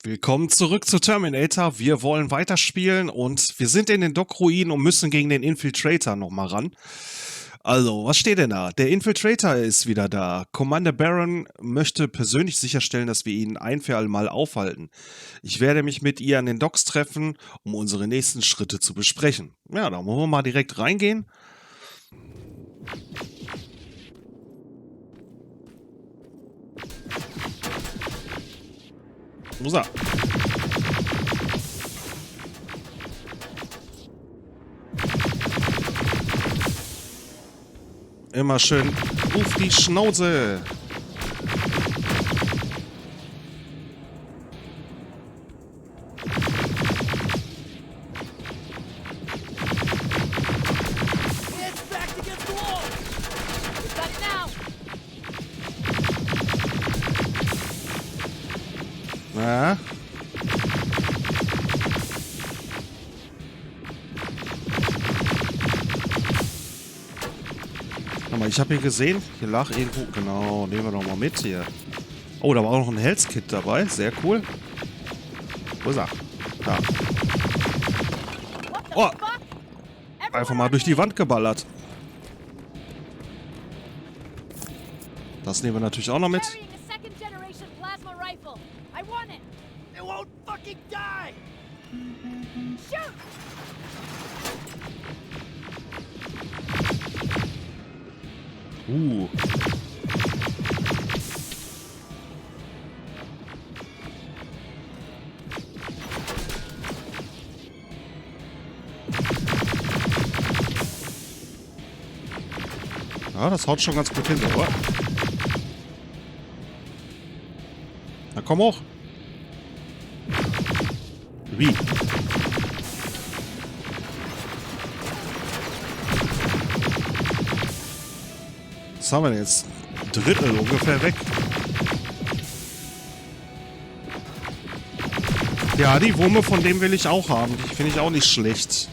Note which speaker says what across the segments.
Speaker 1: Willkommen zurück zu Terminator. Wir wollen weiterspielen und wir sind in den Dockruinen und müssen gegen den Infiltrator nochmal ran. Also, was steht denn da? Der Infiltrator ist wieder da. Commander Baron möchte persönlich sicherstellen, dass wir ihn ein für alle Mal aufhalten. Ich werde mich mit ihr an den Docks treffen, um unsere nächsten Schritte zu besprechen. Ja, da wollen wir mal direkt reingehen. Wo ist er? Immer schön auf die Schnauze. Na? Ich habe hier gesehen, hier lag irgendwo, genau, nehmen wir doch mal mit hier. Oh, da war auch noch ein Health-Kit dabei, sehr cool. Wo ist er? Da. Oh! Einfach mal durch die Wand geballert. Das nehmen wir natürlich auch noch mit. Ja, das haut schon ganz gut hin, oder? Na komm hoch. Wie? Was haben wir denn jetzt? Ein Drittel ungefähr weg. Ja, die Wumme von dem will ich auch haben. Die finde ich auch nicht schlecht.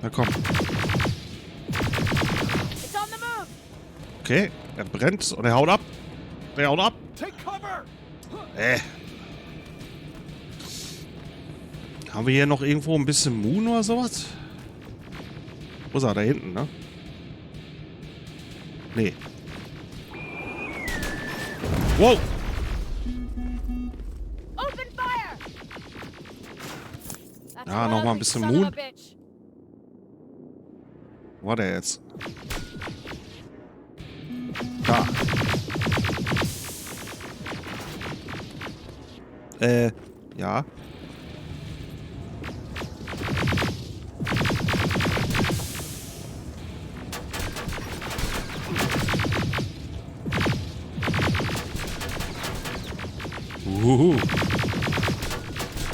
Speaker 1: Na komm. Okay, er brennt und er haut ab. Der haut ab. Haben wir hier noch irgendwo ein bisschen Moon oder sowas? Wo ist er? Da hinten, ne? Nee. Wow! Ja, nochmal ein bisschen Moon. Wo war der jetzt? Da. Ja.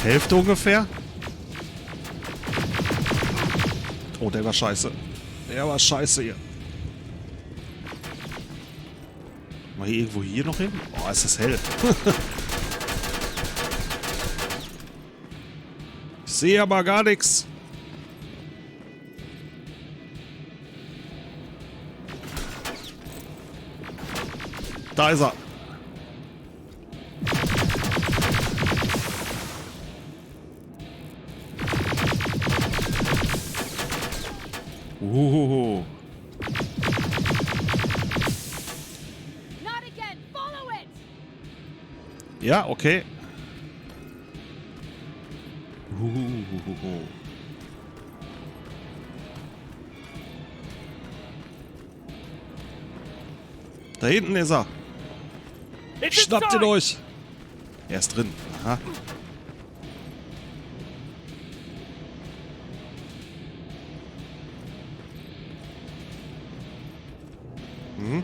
Speaker 1: Hälfte ungefähr. Oh, der war scheiße. Der war scheiße hier. Mal hier irgendwo hier noch hin? Oh, ist das hell. Ich sehe aber gar nichts. Da ist er. Ja, okay. Da hinten ist er. Schnappt ihn euch. Er ist drin. Aha. Mhm.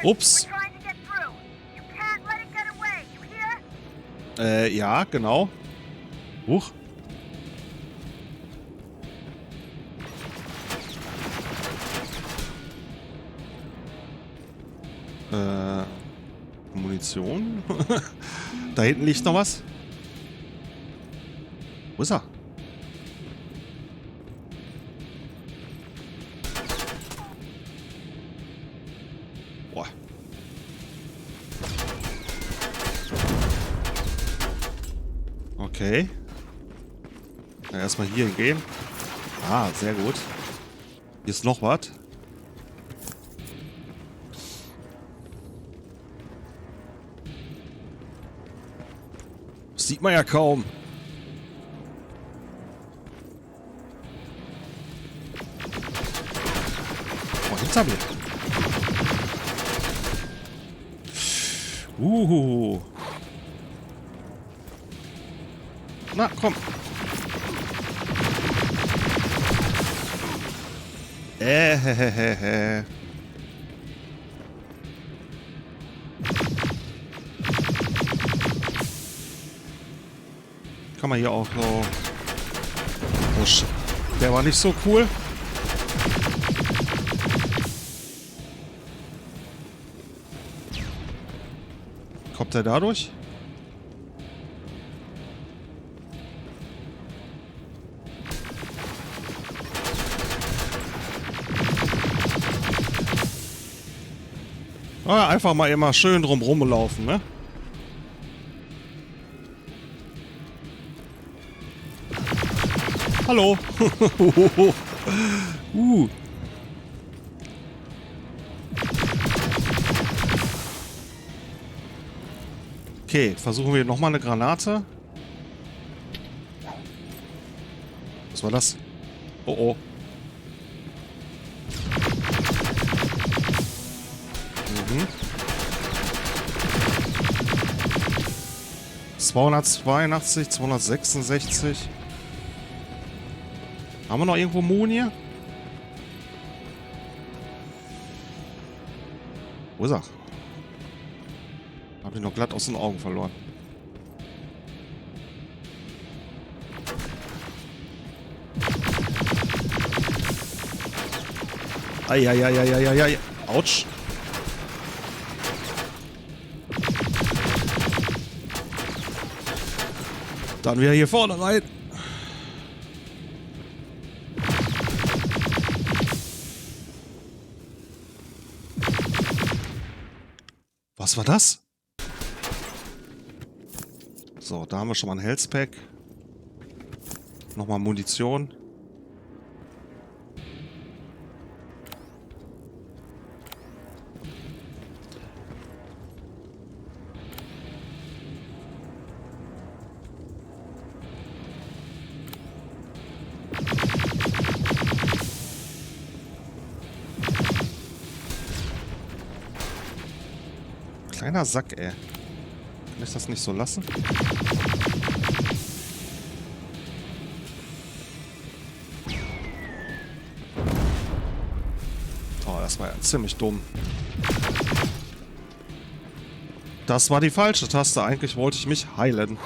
Speaker 1: Ups. Ja, genau. Huch. Munition. Da hinten liegt noch was. Wo ist er? Boah. Okay. Ja, erstmal hier gehen. Ah, sehr gut. Hier ist noch was. Sieht man ja kaum. Oh, hinter mir. Na, komm. Kann man hier auch so... Oh, shit. Der war nicht so cool. Kommt er dadurch? Ah, einfach mal immer schön drum rumlaufen, ne? Hallo. Okay, versuchen wir nochmal eine Granate. Was war das? Oh oh. Mhm. 282, 266. Haben wir noch irgendwo Moon hier? Wo ist er? Hab ich noch glatt aus den Augen verloren. Eieieiei. Autsch. Dann wieder hier vorne rein. Was war das? So, da haben wir schon mal ein Health Pack. Nochmal Munition. Kleiner Sack, ey. Kann ich das nicht so lassen? Oh, das war ja ziemlich dumm. Das war die falsche Taste. Eigentlich wollte ich mich heilen.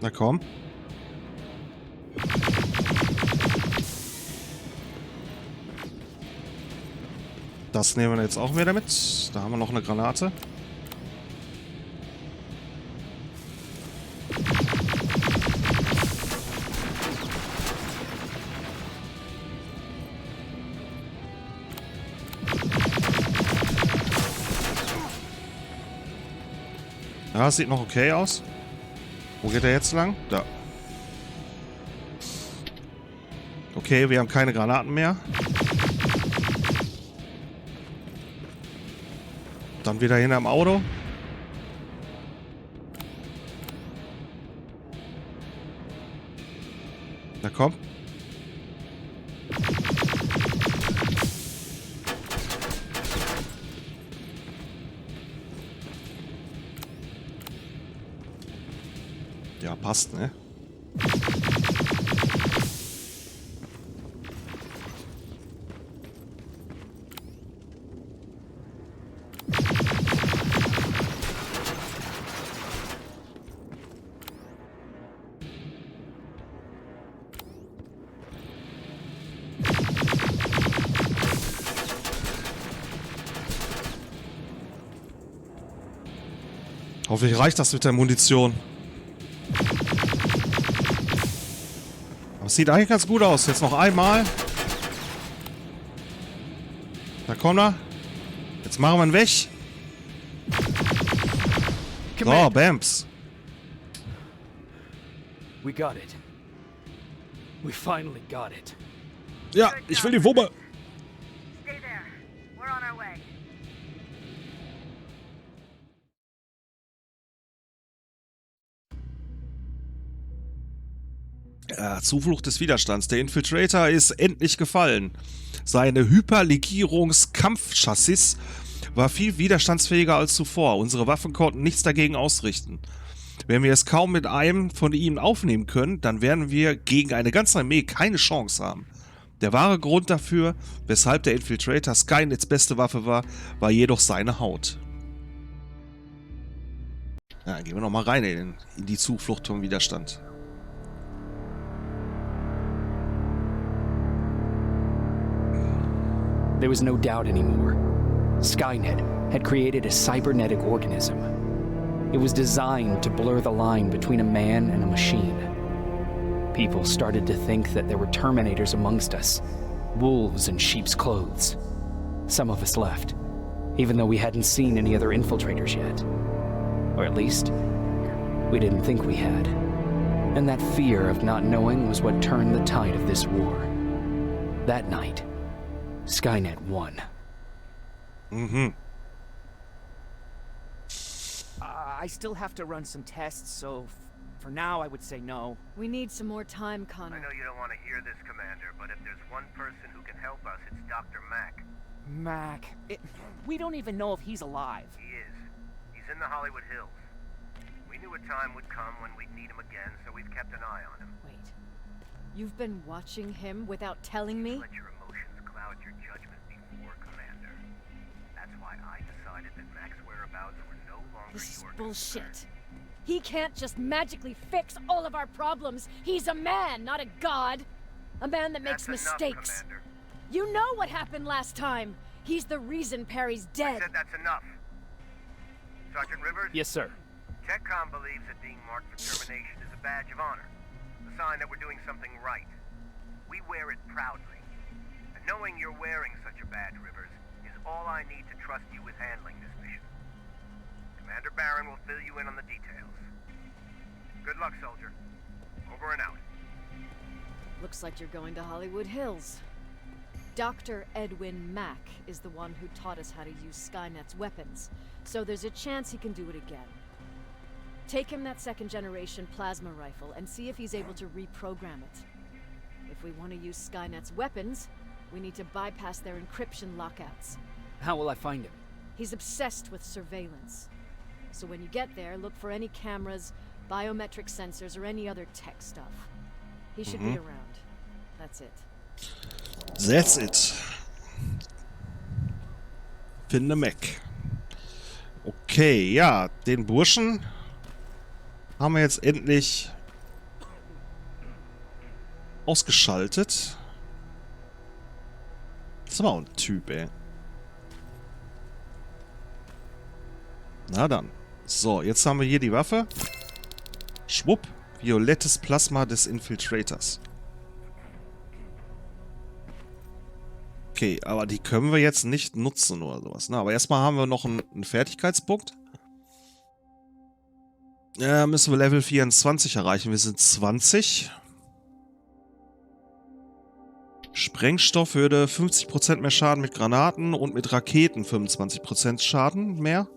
Speaker 1: Na komm. Das nehmen wir jetzt auch wieder mit. Da haben wir noch eine Granate. Ja, sieht noch okay aus. Wo geht er jetzt lang? Da. Okay, wir haben keine Granaten mehr. Dann wieder hinterm Auto. Na komm. Ja, passt, ne? Hoffentlich reicht das mit der Munition. Aber es sieht eigentlich ganz gut aus. Jetzt noch einmal. Da kommt er. Jetzt machen wir ihn weg. So, Bams.
Speaker 2: We got it. We finally got it.
Speaker 1: Ja, ich will die Wumme.
Speaker 3: Stay there. We're on our way.
Speaker 1: Ja, Zuflucht des Widerstands. Der Infiltrator ist endlich gefallen. Seine Hyperlegierungs-Kampfchassis war viel widerstandsfähiger als zuvor. Unsere Waffen konnten nichts dagegen ausrichten. Wenn wir es kaum mit einem von ihnen aufnehmen können, dann werden wir gegen eine ganze Armee keine Chance haben. Der wahre Grund dafür, weshalb der Infiltrator Skynets beste Waffe war, war jedoch seine Haut. Ja, dann gehen wir nochmal rein in die Zuflucht vom Widerstand.
Speaker 2: There was no doubt anymore. Skynet had created a cybernetic organism. It was designed to blur the line between a man and a machine. People started to think that there were Terminators amongst us, wolves in sheep's clothes. Some of us left, even though we hadn't seen any other infiltrators yet. Or at least, we didn't think we had. And that fear of not knowing was what turned the tide of this war. That night, Skynet won.
Speaker 1: Mhm.
Speaker 4: I still have to run some tests, so for now I would say no.
Speaker 3: We need some more time, Connor.
Speaker 5: I know you don't want to hear this, Commander, but if there's one person who can help us, it's Dr. Mack.
Speaker 4: Mac, we don't even know if he's alive.
Speaker 5: He is. He's in the Hollywood Hills. We knew a time would come when we'd need him again, so we've kept an eye on him.
Speaker 3: Wait. You've been watching him without telling me?
Speaker 5: Let your emotions cloud your judgment before, Commander. That's why I decided that Mack's whereabouts were no longer
Speaker 3: This is
Speaker 5: your
Speaker 3: bullshit.
Speaker 5: concern.
Speaker 3: He can't just magically fix all of our problems. He's a man, not a god. A man that makes
Speaker 5: That's
Speaker 3: mistakes.
Speaker 5: Enough, Commander.
Speaker 3: You know what happened last time. He's the reason Perry's
Speaker 5: I
Speaker 3: dead.
Speaker 5: said that's enough. Sergeant Rivers?
Speaker 2: Yes, sir.
Speaker 5: TechCom believes that being marked for termination is a badge of honor, a sign that we're doing something right. We wear it proudly. And knowing you're wearing such a badge, Rivers, is all I need to trust you with handling this mission. Commander Barron will fill you in on the details. Good luck, soldier. Over and out.
Speaker 3: Looks like you're going to Hollywood Hills. Dr. Edwin Mack is the one who taught us how to use Skynet's weapons, so there's a chance he can do it again. Take him that second-generation plasma rifle and see if he's able to reprogram it. If we want to use Skynet's weapons, we need to bypass their encryption lockouts.
Speaker 2: How will I find him?
Speaker 3: He's obsessed with surveillance. So when you get there, look for any cameras, biometric sensors, or any other tech stuff. He should be around. That's it.
Speaker 1: That's it. Finde Mac. Okay, ja, den Burschen haben wir jetzt endlich ausgeschaltet. Das ist aber auch ein Typ, ey. Na dann. So, jetzt haben wir hier die Waffe. Schwupp. Violettes Plasma des Infiltrators. Okay, aber die können wir jetzt nicht nutzen oder sowas. Ne? Aber erstmal haben wir noch einen Fertigkeitspunkt. Müssen wir Level 24 erreichen. Wir sind 20. Sprengstoff würde 50% mehr Schaden mit Granaten und mit Raketen 25% Schaden mehr.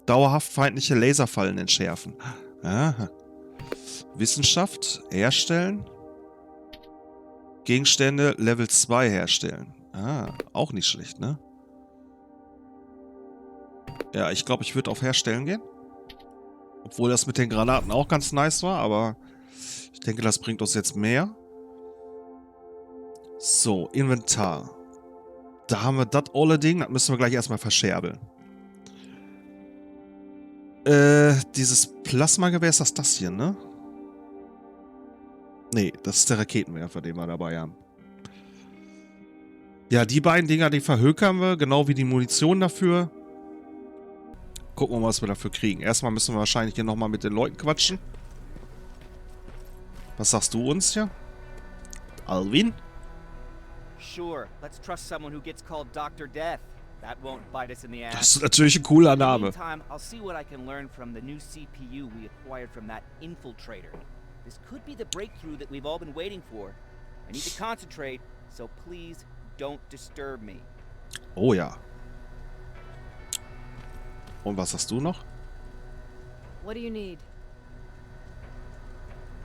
Speaker 1: Dauerhaft feindliche Laserfallen entschärfen. Aha. Wissenschaft herstellen. Gegenstände Level 2 herstellen. Ah, auch nicht schlecht, ne? Ja, ich glaube, ich würde auf Herstellen gehen. Obwohl das mit den Granaten auch ganz nice war, aber ich denke, das bringt uns jetzt mehr. So, Inventar. Da haben wir das olle Ding, das müssen wir gleich erstmal verscherbeln. Dieses Plasmagewehr, ist das hier, ne? Nee, das ist der Raketenwerfer, den wir dabei haben. Ja, die beiden Dinger, die verhökern wir, genau wie die Munition dafür. Gucken wir mal, was wir dafür kriegen. Erstmal müssen wir wahrscheinlich hier nochmal mit den Leuten quatschen. Was sagst du uns hier? Alvin?
Speaker 4: Sure, let's trust someone who gets called Dr. Death. That won't bite us in the ass.
Speaker 1: Das ist natürlich ein cooler
Speaker 4: In the
Speaker 1: Name.
Speaker 4: meantime, I'll see what I can learn from the new CPU we acquired from that Infiltrator. This could be the breakthrough that we've all been waiting for. I need to concentrate, so please don't disturb me.
Speaker 1: Oh ja. Und was hast du noch?
Speaker 3: What do you need?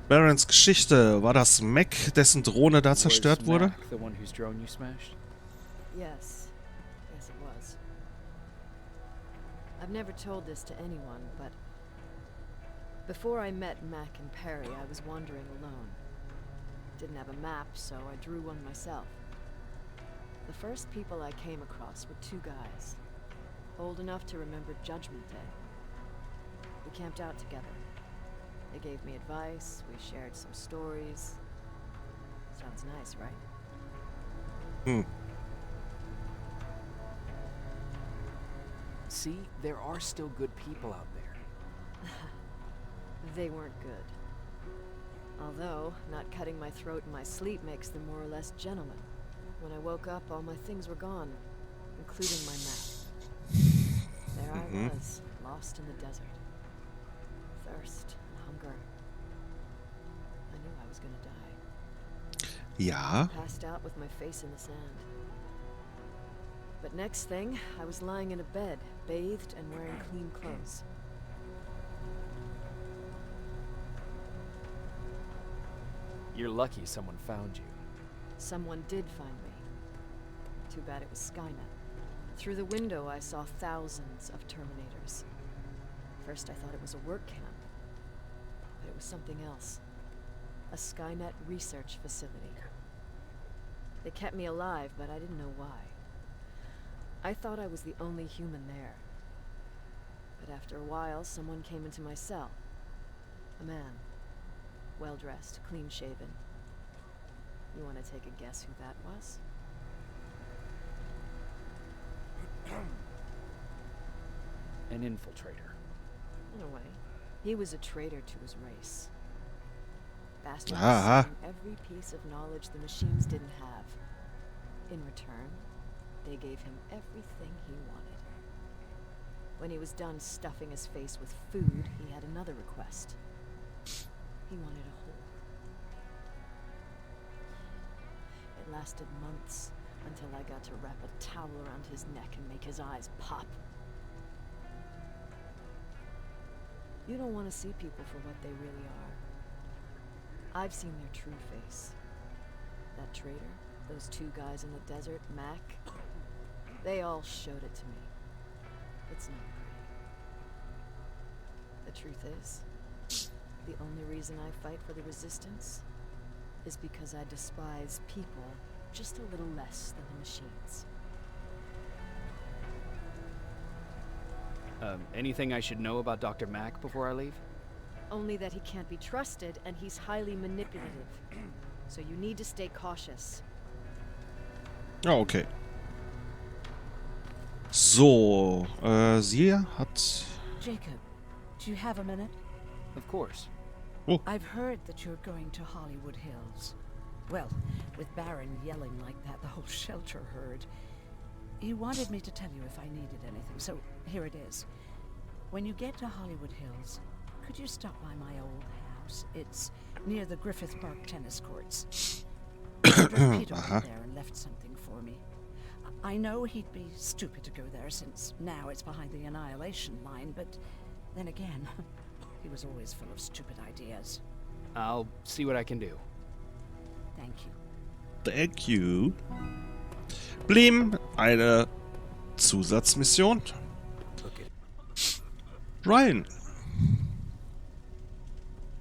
Speaker 1: Barons Geschichte. War das Mac, dessen Drohne da zerstört
Speaker 2: Was
Speaker 1: wurde?
Speaker 2: Mac the one whose drone you smashed?
Speaker 3: Yes. Yes, it was. I've never told this to anyone, but before I met Mac and Perry, I was wandering alone. Didn't have a map, so I drew one myself. The first people I came across were two guys, old enough to remember Judgment Day. We camped out together. They gave me advice, we shared some stories. Sounds nice, right?
Speaker 2: See, there are still good people out there.
Speaker 3: They weren't good. Although, not cutting my throat in my sleep makes them more or less gentlemen. When I woke up, all my things were gone, including my map. There I was, lost in the desert. Thirst and hunger. I knew I was gonna die.
Speaker 1: Ja.
Speaker 3: Passed out with my face in the sand. But next thing, I was lying in a bed, bathed and wearing clean clothes.
Speaker 2: You're lucky someone found you.
Speaker 3: Someone did find me. Too bad it was Skynet. Through the window, I saw thousands of Terminators. First, I thought it was a work camp, but it was something else. A Skynet research facility. They kept me alive, but I didn't know why. I thought I was the only human there. But after a while, someone came into my cell. A man. Well-dressed, clean-shaven. You want to take a guess who that was?
Speaker 2: An infiltrator.
Speaker 3: In a way, he was a traitor to his race. Bastards
Speaker 1: Ah.
Speaker 3: stole every piece of knowledge the machines didn't have. In return, they gave him everything he wanted. When he was done stuffing his face with food, he had another request. He wanted a hole. It lasted months, until I got to wrap a towel around his neck and make his eyes pop. You don't want to see people for what they really are. I've seen their true face. That traitor, those two guys in the desert, Mac, they all showed it to me. It's not pretty. The truth is, the only reason I fight for the Resistance is because I despise people just a little less than the machines.
Speaker 2: Anything I should know about Dr. Mack before I leave?
Speaker 3: Only that he can't be trusted and he's highly manipulative. So you need to stay cautious.
Speaker 1: Ja, okay. So, sie hat...
Speaker 6: Jacob, do you have a minute?
Speaker 2: Of course.
Speaker 6: I've heard that you're going to Hollywood Hills. Well, with Baron yelling like that, the whole shelter heard. He wanted me to tell you if I needed anything, so here it is. When you get to Hollywood Hills, could you stop by my old house? It's near the Griffith Park tennis courts. Peter went there and left something for me. I know he'd be stupid to go there since now it's behind the Annihilation line, but then again, he was always full of stupid ideas.
Speaker 2: I'll see what I can do.
Speaker 6: Thank you.
Speaker 1: Thank you. Blim, eine Zusatzmission. Ryan.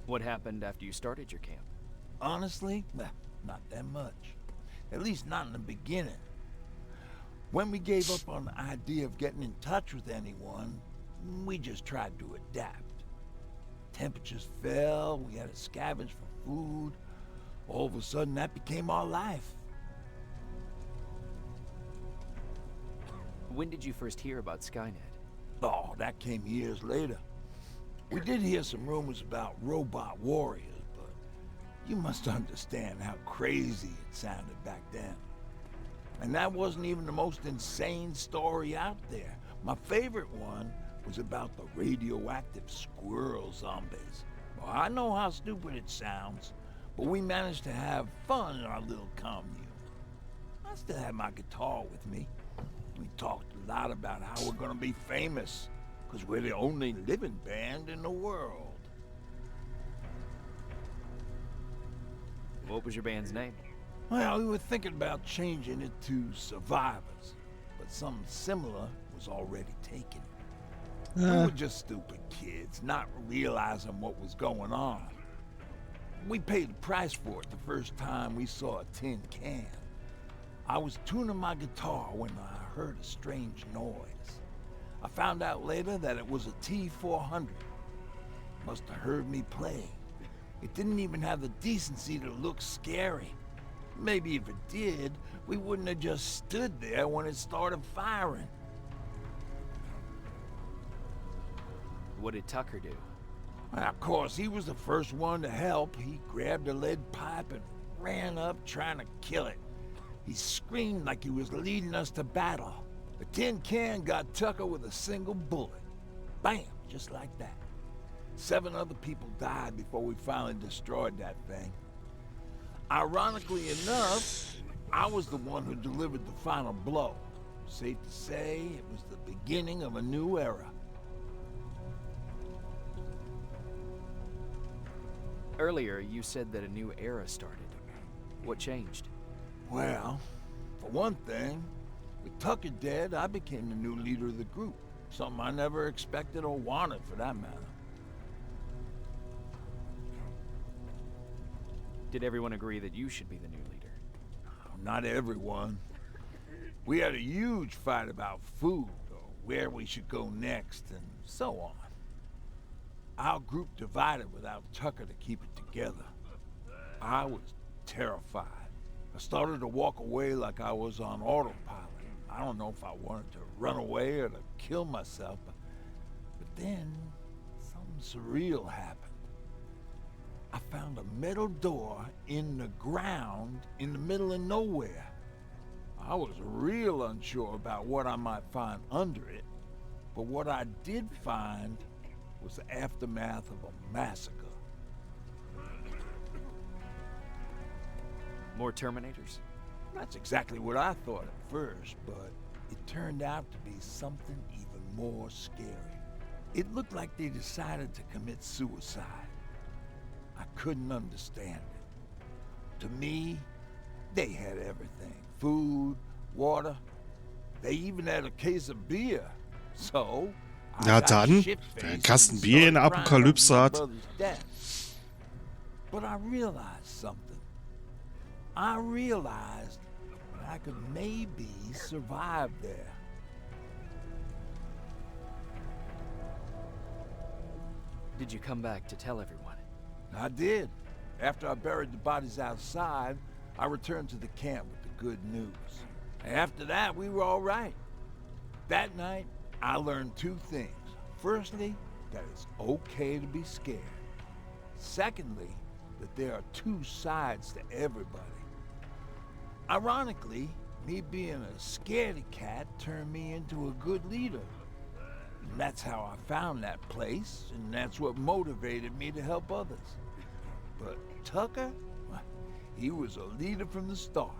Speaker 2: What happened after you started your camp?
Speaker 7: Honestly, not that much. At least not in the beginning. When we gave up on the idea of getting in touch with anyone, we just tried to adapt. Temperatures fell, we had to scavenge for food. All of a sudden, that became our life.
Speaker 2: When did you first hear about Skynet?
Speaker 7: Oh, that came years later. We did hear some rumors about robot warriors, but you must understand how crazy it sounded back then. And that wasn't even the most insane story out there. My favorite one was about the radioactive squirrel zombies. Well, I know how stupid it sounds, but we managed to have fun in our little commune. I still have my guitar with me. We talked a lot about how we're gonna be famous, because we're the only living band in the world.
Speaker 2: What was your band's name?
Speaker 7: Well, we were thinking about changing it to Survivors, but something similar was already taken. We were just stupid kids, not realizing what was going on. We paid the price for it the first time we saw a tin can. I was tuning my guitar when I heard a strange noise. I found out later that it was a T-400. Must have heard me play. It didn't even have the decency to look scary. Maybe if it did, we wouldn't have just stood there when it started firing.
Speaker 2: What did Tucker do?
Speaker 7: Well, of course, he was the first one to help. He grabbed a lead pipe and ran up trying to kill it. He screamed like he was leading us to battle. The tin can got Tucker with a single bullet. Bam, just like that. 7 other people died before we finally destroyed that thing. Ironically enough, I was the one who delivered the final blow. Safe to say, it was the beginning of a new era.
Speaker 2: Earlier, you said that a new era started. What changed?
Speaker 7: Well, for one thing, with Tucker dead, I became the new leader of the group. Something I never expected or wanted, for that matter.
Speaker 2: Did everyone agree that you should be the new leader?
Speaker 7: Not everyone. We had a huge fight about food, or where we should go next, and so on. Our group divided without Tucker to keep it together. I was terrified. I started to walk away like I was on autopilot. I don't know if I wanted to run away or to kill myself, but then something surreal happened. I found a metal door in the ground in the middle of nowhere. I was real unsure about what I might find under it, but what I did find was the aftermath of a massacre.
Speaker 2: More Terminators?
Speaker 7: That's exactly what I thought at first, but it turned out to be something even more scary. It looked like they decided to commit suicide. I couldn't understand it. To me, they had everything. Food, water. They even had a case of beer. So,
Speaker 1: Na dann, wer einen Kasten Bier in der Apokalypse hat.
Speaker 7: But I realized something. I realized that I could maybe survive there.
Speaker 2: Did you come back to tell everyone?
Speaker 7: I did. After I buried the bodies outside, I returned to the camp with the good news. After that, we were all right. That night, I learned 2 things. Firstly, that it's okay to be scared. Secondly, that there are 2 sides to everybody. Ironically, me being a scaredy cat turned me into a good leader. And that's how I found that place, and that's what motivated me to help others. But Tucker, well, he was a leader from the start,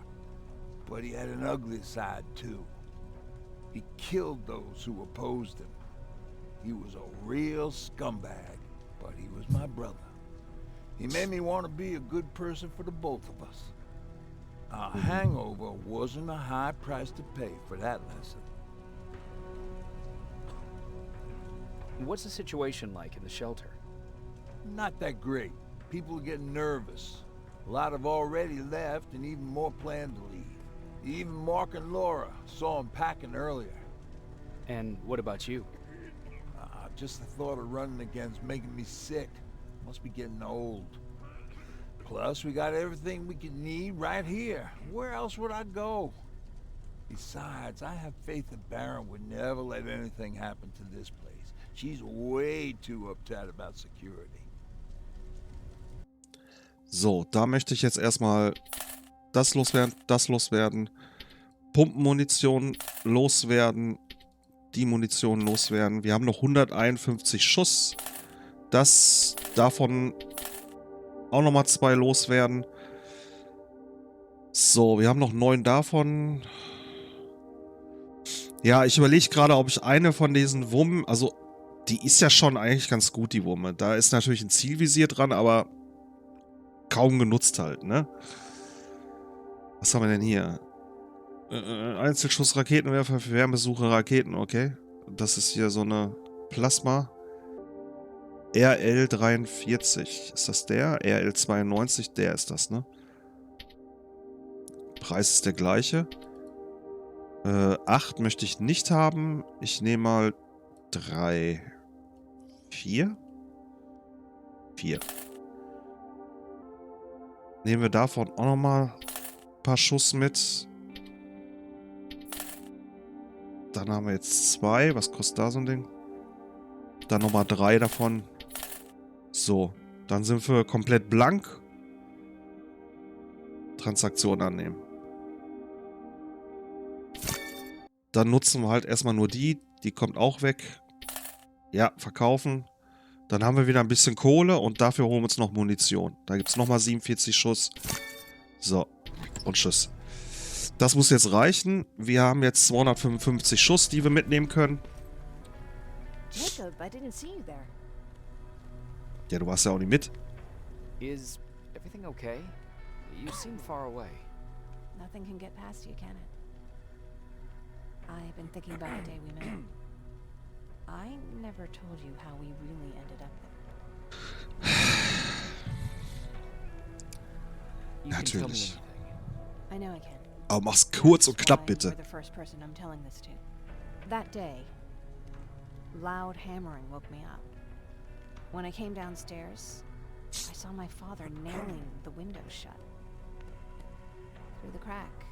Speaker 7: but he had an ugly side too. He killed those who opposed him. He was a real scumbag, but he was my brother. He made me want to be a good person for the both of us. A hangover wasn't a high price to pay for that lesson.
Speaker 2: What's the situation like in the shelter?
Speaker 7: Not that great. People are getting nervous. A lot have already left, and even more plan to leave. Even Mark and Laura saw him packing earlier.
Speaker 2: And what about you?
Speaker 7: Just the thought of running again's making me sick. Must be getting old. Plus, we got everything we could need right here. Where else would I go? Besides, I have faith that Baron would never let anything happen to this place. She's way too uptight about security.
Speaker 1: So, da möchte ich jetzt erstmal das loswerden, Pumpenmunition loswerden, die Munition loswerden. Wir haben noch 151 Schuss. Das davon auch nochmal 2 loswerden. So, wir haben noch 9 davon. Ja, ich überlege gerade, ob ich eine von diesen Wummen, also die ist ja schon eigentlich ganz gut, die Wumme. Da ist natürlich ein Zielvisier dran, aber kaum genutzt halt, ne? Was haben wir denn hier? Einzelschuss Raketenwerfer für Wärmesuche Raketen, okay. Das ist hier so eine Plasma. RL43. Ist das der? RL92, der ist das, ne? Preis ist der gleiche. 8 möchte ich nicht haben. Ich nehme mal 3. 4? 4. Nehmen wir davon auch nochmal ein paar Schuss mit. Dann haben wir jetzt 2. Was kostet da so ein Ding? Dann nochmal 3 davon. So, dann sind wir komplett blank. Transaktion annehmen. Dann nutzen wir halt erstmal nur die. Die kommt auch weg. Ja, verkaufen. Dann haben wir wieder ein bisschen Kohle und dafür holen wir uns noch Munition. Da gibt es nochmal 47 Schuss. So, und Tschüss. Das muss jetzt reichen. Wir haben jetzt 255 Schuss, die wir mitnehmen können.
Speaker 3: Jacob, I didn't see you there.
Speaker 1: Ja, du warst ja auch nicht mit.
Speaker 2: Is everything okay? You seem far away.
Speaker 8: Nothing can get past you, can it? I've been thinking about the day we met. I never told you how we really ended up there.
Speaker 2: You can tell me
Speaker 1: Natürlich.
Speaker 2: anything.
Speaker 8: I know I can.
Speaker 1: Aber mach's kurz und knapp,
Speaker 8: Why
Speaker 1: bitte.
Speaker 8: You're the first person I'm telling this to. That day, loud hammering woke me up. When I came downstairs, I saw my father nailing the window shut. Through the crack,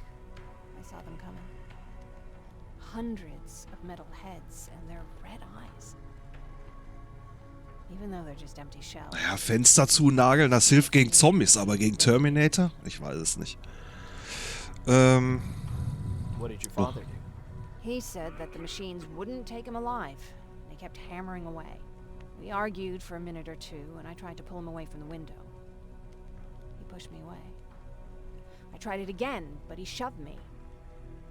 Speaker 8: I saw them coming. Hundreds of metal heads and their red eyes. Even though they're just empty shells.
Speaker 1: Naja, Fenster zunageln, das hilft gegen Zombies, aber gegen Terminator? Ich weiß es nicht.
Speaker 2: What did your father do?
Speaker 8: He said that the machines wouldn't take him alive. They kept hammering away. We argued for a minute or two, and I tried to pull him away from the window. He pushed me away. I tried it again, but he shoved me.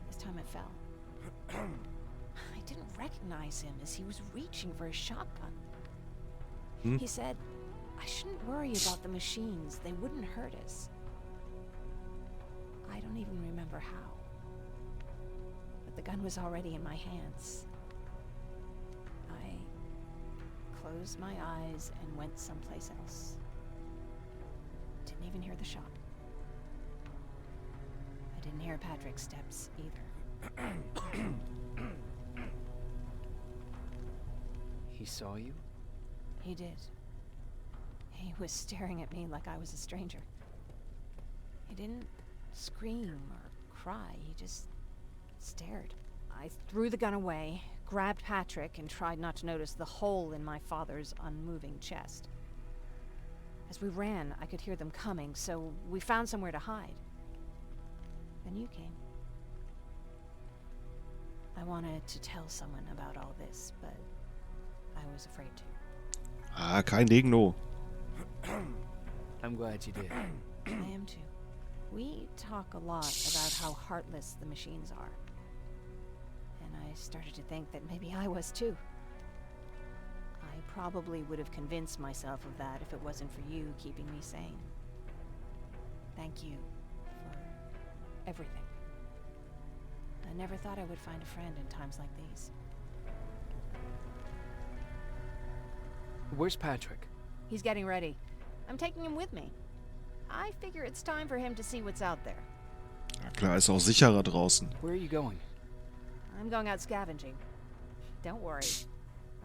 Speaker 8: This time I fell. I didn't recognize him as he was reaching for his shotgun. He said, I shouldn't worry about the machines. They wouldn't hurt us. I don't even remember how. But the gun was already in my hands. I closed my eyes and went someplace else. Didn't even hear the shot. I didn't hear Patrick's steps either.
Speaker 2: He saw you?
Speaker 8: He did. He was staring at me like I was a stranger. He didn't scream or cry, he just stared. I threw the gun away, grabbed Patrick, and tried not to notice the hole in my father's unmoving chest. As we ran, I could hear them coming, so we found somewhere to hide. Then you came. I wanted to tell someone about all this, but I was afraid to.
Speaker 1: Ah, kein Ding, no.
Speaker 2: I'm glad you did.
Speaker 8: I am too. We talk a lot about how heartless the machines are. And I started to think that maybe I was too. I probably would have convinced myself of that if it wasn't for you keeping me sane. Thank you for everything. I never thought I would find a friend in times like these.
Speaker 2: Where's Patrick?
Speaker 8: He's getting ready. I'm taking him with me. I figure it's time for him to see what's out there.
Speaker 1: Ja, klar, ist auch sicherer draußen.
Speaker 2: Where are you going?
Speaker 8: I'm going out scavenging. Don't worry.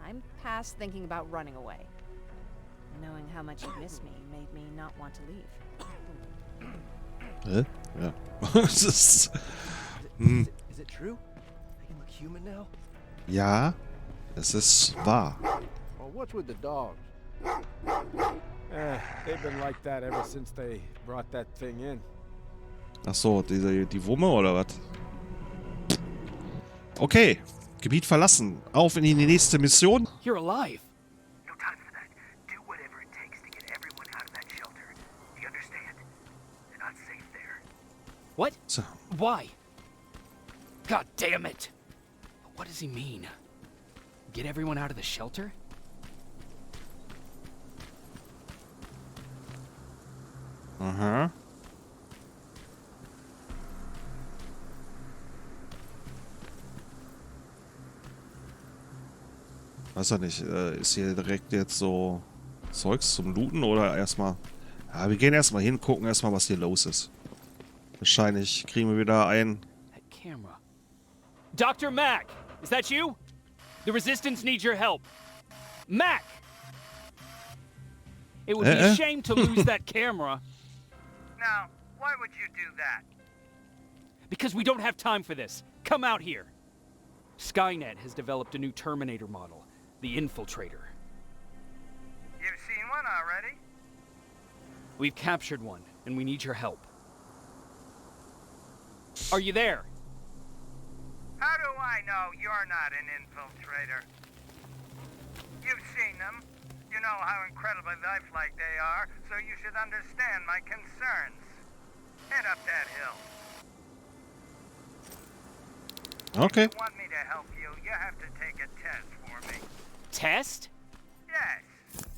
Speaker 8: I'm past thinking about running away. Knowing how much you miss me made me not want to leave.
Speaker 1: Hä? Ja. Das ist...
Speaker 9: Is it true? I can look human now?
Speaker 1: Ja, es ist wahr.
Speaker 9: Well, what's with the dogs? They've been like that ever since they brought that thing in.
Speaker 1: Ach so, die Wumme oder was? Okay, Gebiet verlassen. Auf in die nächste Mission.
Speaker 2: You're alive.
Speaker 5: No time for that. Do whatever it takes to get everyone out of that shelter. Do you understand? They're not safe there.
Speaker 2: What?
Speaker 1: So.
Speaker 2: Why? God damn it! What does he mean? Get everyone out of the shelter?
Speaker 1: Aha. Weiß er nicht, ist hier direkt jetzt so Zeugs zum Looten oder erstmal... Ja, wir gehen erstmal hin, gucken erstmal, was hier los ist. Wahrscheinlich kriegen wir wieder ein...
Speaker 2: That camera. Dr. Mack! Is that you? The Resistance needs your help. Mack! It would be a shame to lose that camera.
Speaker 5: Now, why would you do that?
Speaker 2: Because we don't have time for this. Come out here. Skynet has developed a new Terminator model, the Infiltrator.
Speaker 5: You've seen one already?
Speaker 2: We've captured one, and we need your help. Are you there?
Speaker 5: How do I know you're not an infiltrator? You've seen them. You know how incredibly lifelike they are, so you should understand my concerns. Head up that hill.
Speaker 1: Okay.
Speaker 5: If you want me to help you, you have to take a test for me.
Speaker 2: Test?
Speaker 5: Yes,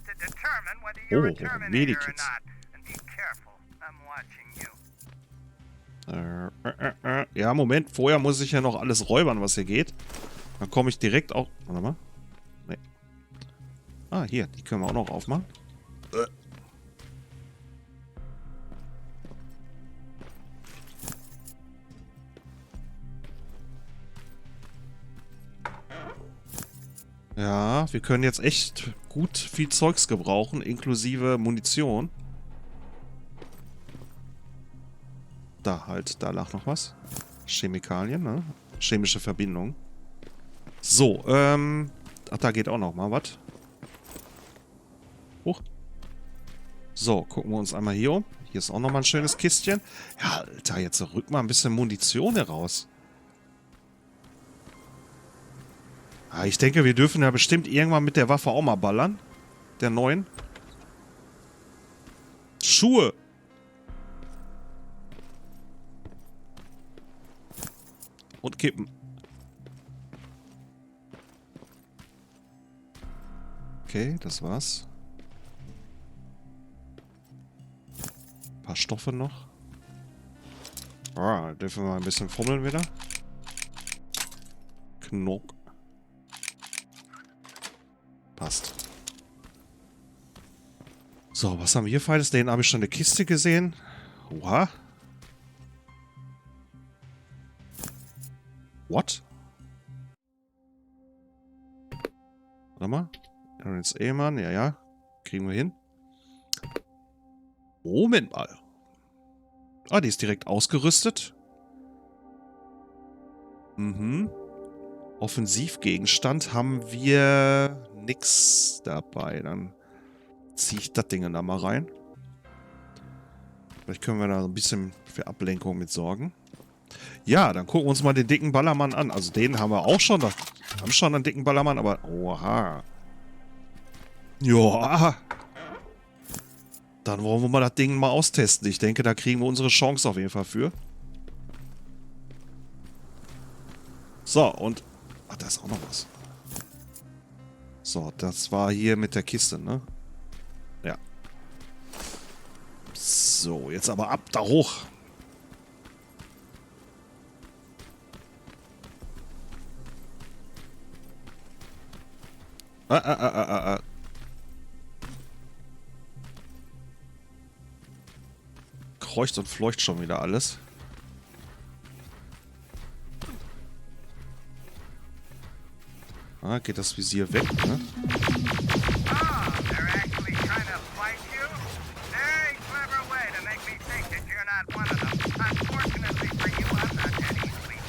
Speaker 5: to determine whether you're a Terminator or
Speaker 1: Medikits.
Speaker 5: not. And be careful, I'm watching you.
Speaker 1: Ja, Moment. Vorher muss ich ja noch alles räubern, was hier geht. Dann komme ich direkt auch... Warte mal. Nee. Ah, hier. Die können wir auch noch aufmachen. Ja, wir können jetzt echt gut viel Zeugs gebrauchen, inklusive Munition. Da halt, da lag noch was. Chemikalien, ne? Chemische Verbindung. So, ach, da geht auch noch mal was. Hoch. So, gucken wir uns einmal hier um. Hier ist auch noch mal ein schönes Kistchen. Ja, Alter, jetzt rück mal ein bisschen Munition heraus. Ah, ich denke, wir dürfen ja bestimmt irgendwann mit der Waffe auch mal ballern. Der neuen. Schuhe. Und kippen. Okay, das war's. Ein paar Stoffe noch. Ah, dürfen wir mal ein bisschen fummeln wieder. Knock. Passt. So, was haben wir hier Feines? Den habe ich schon eine Kiste gesehen. Oha. What? Warte mal. RSB-Mann, ja, ja. Kriegen wir hin. Moment mal. Ah, die ist direkt ausgerüstet. Mhm. Offensivgegenstand haben wir nix dabei. Dann ziehe ich das Ding da mal rein. Vielleicht können wir da so ein bisschen für Ablenkung mit sorgen. Ja, dann gucken wir uns mal den dicken Ballermann an. Also den haben wir auch schon. Wir haben schon einen dicken Ballermann, aber... Oha. Ja. Dann wollen wir mal das Ding mal austesten. Ich denke, da kriegen wir unsere Chance auf jeden Fall für. So, und... Ach, da ist auch noch was. So, das war hier mit der Kiste, ne? Ja. So, jetzt aber ab da hoch. kreucht und fleucht schon wieder alles. Ah, geht das Visier weg, ne?
Speaker 5: Ah, they're actually trying to fight you? Very clever way to make me think that you're not one of them. Unfortunately for you, I'm not that easily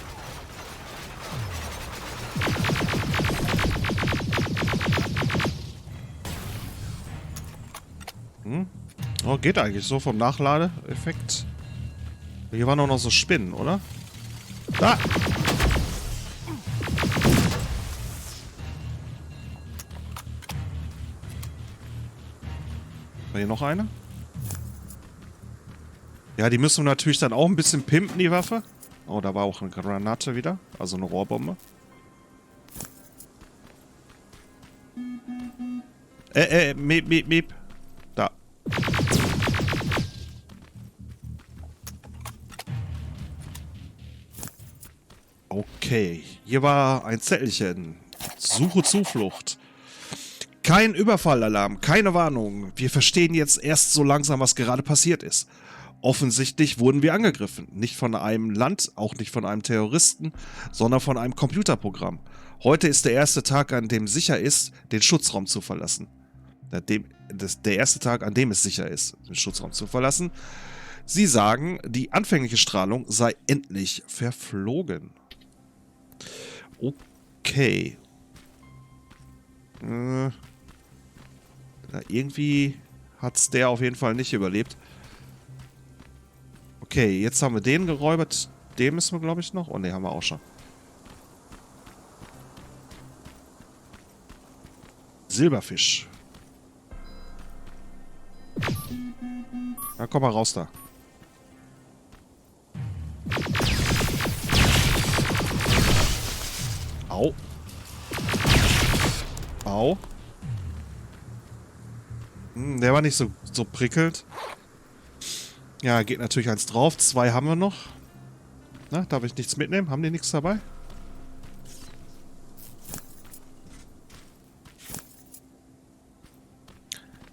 Speaker 1: Hm? Oh, geht eigentlich so vom Nachladeeffekt. Hier waren auch noch so Spinnen, oder? Da! War hier noch eine? Ja, die müssen wir natürlich dann auch ein bisschen pimpen, die Waffe. Oh, da war auch eine Granate wieder. Also eine Rohrbombe. Miep, miep, miep. Da. Okay. Hier war ein Zettelchen. Suche Zuflucht. Kein Überfallalarm, keine Warnung. Wir verstehen jetzt erst so langsam, was gerade passiert ist. Offensichtlich wurden wir angegriffen. Nicht von einem Land, auch nicht von einem Terroristen, sondern von einem Computerprogramm. Heute ist der erste Tag, an dem sicher ist, den Schutzraum zu verlassen. Der erste Tag, an dem es sicher ist, den Schutzraum zu verlassen. Sie sagen, die anfängliche Strahlung sei endlich verflogen. Okay. Irgendwie hat's der auf jeden Fall nicht überlebt. Okay, jetzt haben wir den geräubert. Den müssen wir, glaube ich, noch. Oh ne, haben wir auch schon. Silberfisch. Na, komm mal raus da. Au. Au. Der war nicht so prickelnd. Ja, geht natürlich eins drauf. 2 haben wir noch. Na, darf ich nichts mitnehmen? Haben die nichts dabei?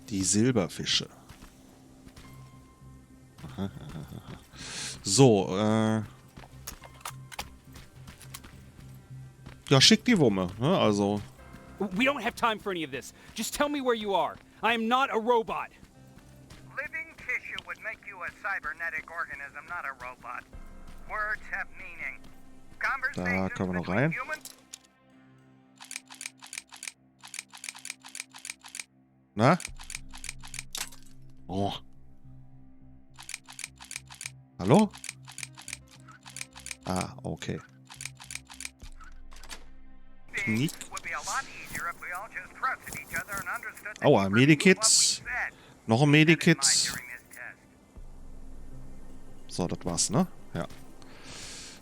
Speaker 1: Die Silberfische. So, ja, schick die Wumme, ne? Also.
Speaker 2: We don't have time for any of this. Just tell me where you are. I am not a robot.
Speaker 5: living tissue would make you a cybernetic organism, not a robot. Words have meaning.
Speaker 1: Da können wir noch rein. Na? Oh. Hallo? Ah, okay. Knick. Aua, Medikit. Noch ein Medikit. So, das war's, ne? Ja.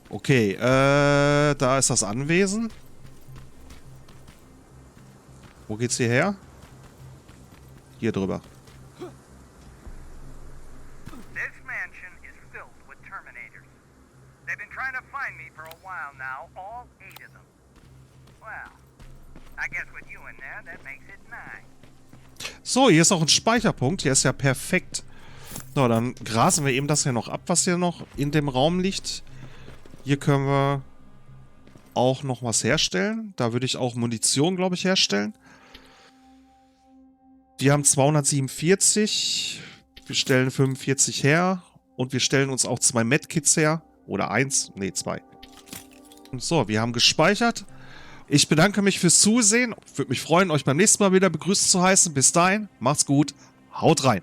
Speaker 1: Okay, da ist das Anwesen. Wo geht's hierher? Hier drüber.
Speaker 5: This mansion is filled with Terminators. They've been trying to find me for a while now, all 8 of them. Well, I guess with you in there, that makes it 9.
Speaker 1: So, hier ist auch ein Speicherpunkt. Hier ist ja perfekt. So, dann grasen wir eben das hier noch ab, was hier noch in dem Raum liegt. Hier können wir auch noch was herstellen. Da würde ich auch Munition, glaube ich, herstellen. Wir haben 247. Wir stellen 45 her. Und wir stellen uns auch 2 Medkits her. Oder 1. Ne, 2. So, wir haben gespeichert. Ich bedanke mich fürs Zusehen. Würde mich freuen, euch beim nächsten Mal wieder begrüßt zu heißen. Bis dahin, macht's gut. Haut rein.